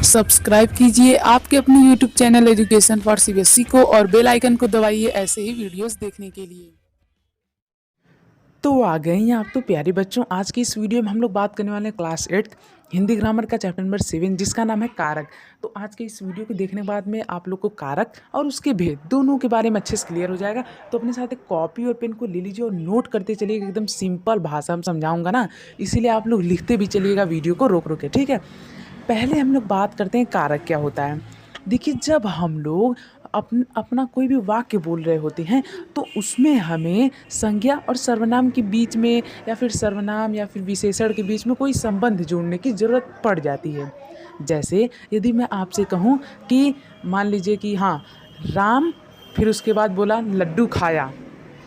Subscribe कीजिए आपके अपने YouTube channel education for CBSE को और बेल आइकन को दबाइए ऐसे ही वीडियोस देखने के लिए। तो आ गए हैं आप तो प्यारे बच्चों। आज की इस वीडियो में हम लोग बात करने वाले हैं क्लास 8 हिंदी ग्रामर का चैप्टर नंबर 7 जिसका नाम है कारक। तो आज के इस वीडियो को देखने के बाद में आप लोग को कारक और उसके भेद दोनों के बारे में अच्छे से क्लियर हो जाएगा। तो अपने साथ एक कॉपी और पेन को ले लीजिए और नोट करते चलिएगा। एकदम सिंपल भाषा में समझाऊंगा ना, इसीलिए आप लोग लिखते भी चलिएगा वीडियो को रोक रोक के, ठीक है। पहले हम लोग बात करते हैं कारक क्या होता है। देखिए, जब हम लोग अपना कोई भी वाक्य बोल रहे होते हैं तो उसमें हमें संज्ञा और सर्वनाम के बीच में या फिर सर्वनाम या फिर विशेषण के बीच में कोई संबंध जोड़ने की ज़रूरत पड़ जाती है। जैसे यदि मैं आपसे कहूँ कि मान लीजिए कि हाँ, राम फिर उसके बाद बोला लड्डू खाया,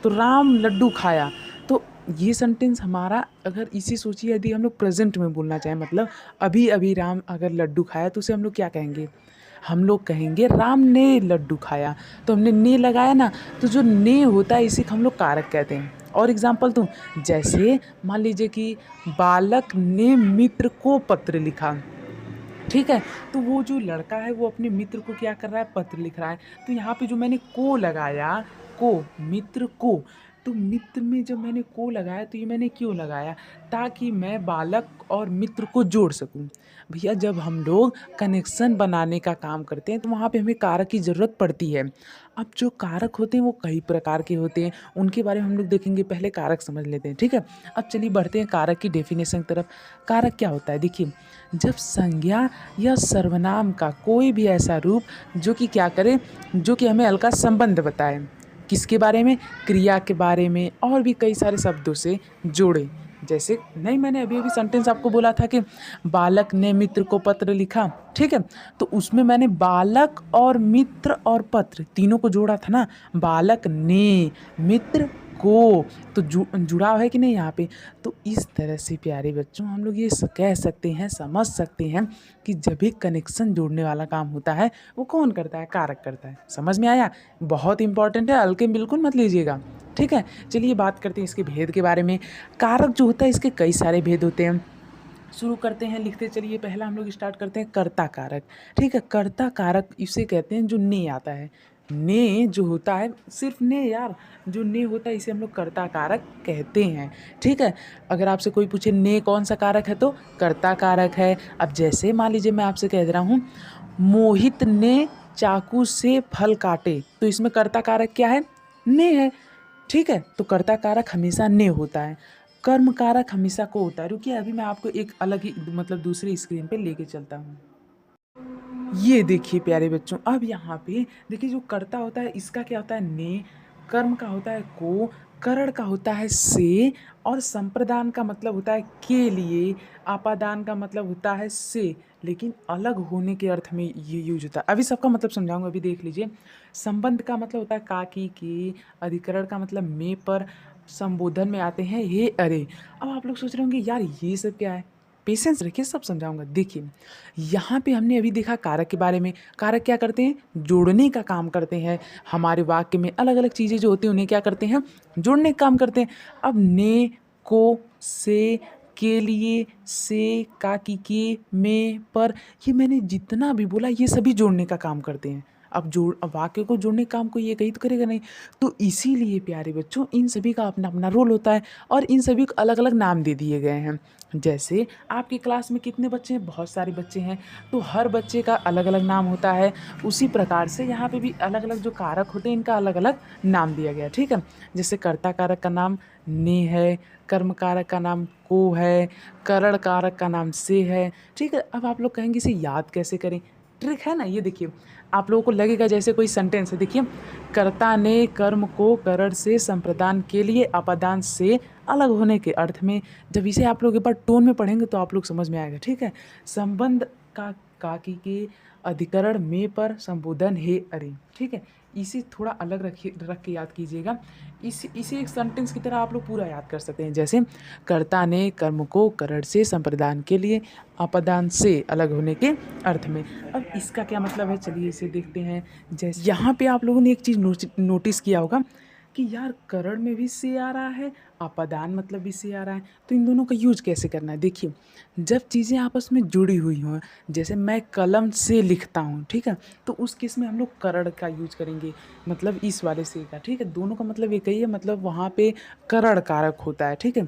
तो राम लड्डू खाया। तो ये सेंटेंस हमारा, अगर इसी सोचिए यदि हम लोग प्रेजेंट में बोलना चाहें, मतलब अभी अभी राम अगर लड्डू खाया तो उसे हम लोग क्या कहेंगे? हम लोग कहेंगे राम ने लड्डू खाया। तो हमने ने लगाया ना, तो जो ने होता है इसी को हम लोग कारक कहते हैं। और एग्जाम्पल दूँ, जैसे मान लीजिए कि बालक ने मित्र को पत्र लिखा, ठीक है। तो वो जो लड़का है वो अपने मित्र को क्या कर रहा है? पत्र लिख रहा है। तो यहाँ पे जो मैंने को लगाया, को, मित्र को, तो मित्र में जब मैंने को लगाया तो ये मैंने क्यों लगाया? ताकि मैं बालक और मित्र को जोड़ सकूं। भैया, जब हम लोग कनेक्शन बनाने का काम करते हैं तो वहाँ पे हमें कारक की ज़रूरत पड़ती है। अब जो कारक होते हैं वो कई प्रकार के होते हैं, उनके बारे में हम लोग देखेंगे। पहले कारक समझ लेते हैं, ठीक है। अब चलिए बढ़ते हैं कारक की डेफिनेशन की तरफ। कारक क्या होता है? देखिए, जब संज्ञा या सर्वनाम का कोई भी ऐसा रूप जो कि क्या करे, जो कि हमें हल्का संबंध बताए, किसके बारे में? क्रिया के बारे में, और भी कई सारे शब्दों से जोड़े। जैसे नहीं, मैंने अभी अभी सेंटेंस आपको बोला था कि बालक ने मित्र को पत्र लिखा, ठीक है। तो उसमें मैंने बालक और मित्र और पत्र तीनों को जोड़ा था ना। बालक ने, मित्र को, तो जुड़ाव है कि नहीं यहाँ पे? तो इस तरह से प्यारे बच्चों हम लोग ये कह सकते हैं, समझ सकते हैं कि जब भी कनेक्शन जोड़ने वाला काम होता है वो कौन करता है? कारक करता है। समझ में आया? बहुत इंपॉर्टेंट है, हल्के बिल्कुल मत लीजिएगा, ठीक है। चलिए बात करते हैं इसके भेद के बारे में। कारक जो होता है इसके कई सारे भेद होते हैं। शुरू करते हैं, लिखते चलिए। पहला हम लोग स्टार्ट करते हैं कर्ता कारक, ठीक है। कर्ता कारक इसे कहते हैं जो ने आता है। ने जो होता है, सिर्फ ने यार, जो ने होता है इसे हम लोग कर्ता कारक कहते हैं, ठीक है। अगर आपसे कोई पूछे ने कौन सा कारक है तो कर्ता कारक है। अब जैसे मान लीजिए मैं आपसे कह दे रहा हूँ मोहित ने चाकू से फल काटे, तो इसमें कर्ता कारक क्या है? ने है, ठीक है। तो कर्ता कारक हमेशा ने होता है, कर्म कारक हमेशा को होता है। रुकिए, अभी मैं आपको एक अलग ही मतलब दूसरी स्क्रीन पे लेके चलता हूँ। ये देखिए प्यारे बच्चों, अब यहाँ पे देखिए जो कर्ता होता है इसका क्या होता है? ने, कर्म का होता है को, करण का होता है से, और संप्रदान का मतलब होता है के लिए, आपादान का मतलब होता है से, लेकिन अलग होने के अर्थ में ये यूज होता है। अभी सबका मतलब समझाऊंगा, अभी देख लीजिए। संबंध का मतलब होता है का, की, अधिकरण का मतलब में पर, संबोधन में आते हैं हे अरे। अब आप लोग सोच रहे होंगे यार ये सब क्या है? पेशेंस रखिए, सब समझाऊंगा। देखिए, यहाँ पे हमने अभी देखा कारक के बारे में। कारक क्या करते हैं? जोड़ने का काम करते हैं। हमारे वाक्य में अलग अलग चीज़ें जो होती हैं उन्हें क्या करते हैं? जोड़ने का काम करते हैं। अब ने, को, से, के लिए, से, का, की, में, पर, ये मैंने जितना भी बोला ये सभी जोड़ने का काम करते हैं। अब वाक्य को जोड़ने का काम कोई ये कहीं तो करेगा नहीं। तो इसीलिए प्यारे बच्चों इन सभी का अपना अपना रोल होता है और इन सभी को अलग अलग नाम दे दिए गए हैं। जैसे आपकी क्लास में कितने बच्चे हैं? बहुत सारे बच्चे हैं, तो हर बच्चे का अलग अलग नाम होता है। उसी प्रकार से यहाँ पे भी अलग अलग जो कारक होते हैं इनका अलग अलग नाम दिया गया, ठीक है। जैसे कर्ता कारक का नाम ने है, कर्म कारक का नाम को है, करण कारक का नाम से है, ठीक है। अब आप लोग कहेंगे इसे याद कैसे करें? ट्रिक है ना, ये देखिए। आप लोगों को लगेगा जैसे कोई सेंटेंस है। देखिए, कर्ता ने कर्म को करण से संप्रदान के लिए अपादान से अलग होने के अर्थ में, जब इसे आप लोग एक बार टोन में पढ़ेंगे तो आप लोग समझ में आएगा, ठीक है। संबंध का काकी के, अधिकरण में पर, संबोधन हे अरे, ठीक है। इसे थोड़ा अलग रख के याद कीजिएगा। इसे एक सेंटेंस की तरह आप लोग पूरा याद कर सकते हैं। जैसे कर्ता ने कर्म को करण से संप्रदान के लिए अपादान से अलग होने के अर्थ में। अब इसका क्या मतलब है? चलिए इसे देखते हैं। जैसे यहाँ पे आप लोगों ने एक चीज़ नोटिस किया होगा कि यार करण में भी से आ रहा है अपादान मतलब इससे आ रहा है। तो इन दोनों का यूज कैसे करना है, देखिए जब चीज़ें आपस में जुड़ी हुई हों, जैसे मैं कलम से लिखता हूँ, ठीक है, तो उस केस में हम लोग करण का यूज करेंगे, मतलब इस वाले से का, ठीक है। दोनों का मतलब एक ही है, मतलब वहाँ पे करण कारक होता है, ठीक है।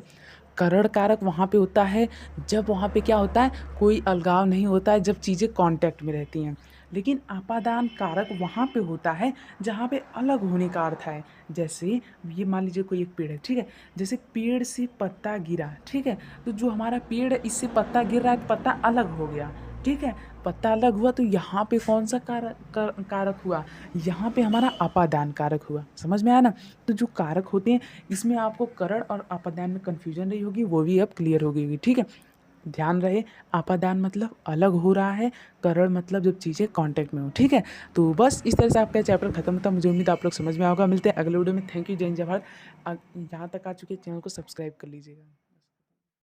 करण कारक वहाँ पे होता है जब वहाँ पे क्या होता है, कोई अलगाव नहीं होता है, जब चीज़ें कांटेक्ट में रहती हैं। लेकिन अपादान कारक वहाँ पे होता है जहाँ पे अलग होने का अर्थ है। जैसे ये मान लीजिए कोई एक पेड़ है, ठीक है, जैसे पेड़ से पत्ता गिरा, ठीक है, तो जो हमारा पेड़ है इससे पत्ता गिर रहा है, पत्ता अलग हो गया, ठीक है, पत्ता अलग हुआ, तो यहाँ पे कौन सा कारक हुआ, यहाँ पे हमारा अपादान कारक हुआ। समझ में आया ना। तो जो कारक होते हैं इसमें आपको करण और अपादान में कन्फ्यूजन रही होगी, वो भी अब क्लियर हो गई होगी, ठीक है। ध्यान रहे, अपादान मतलब अलग हो रहा है, करण मतलब जब चीज़ें कांटेक्ट में हो, ठीक है। तो बस इस तरह से आपका चैप्टर खत्म होता है। मुझे उम्मीद है आप लोग समझ में आओगे। मिलते हैं अगले वीडियो में। थैंक यू, जय हिंद, जय भारत। यहाँ तक आ चुके चैनल को सब्सक्राइब कर लीजिएगा।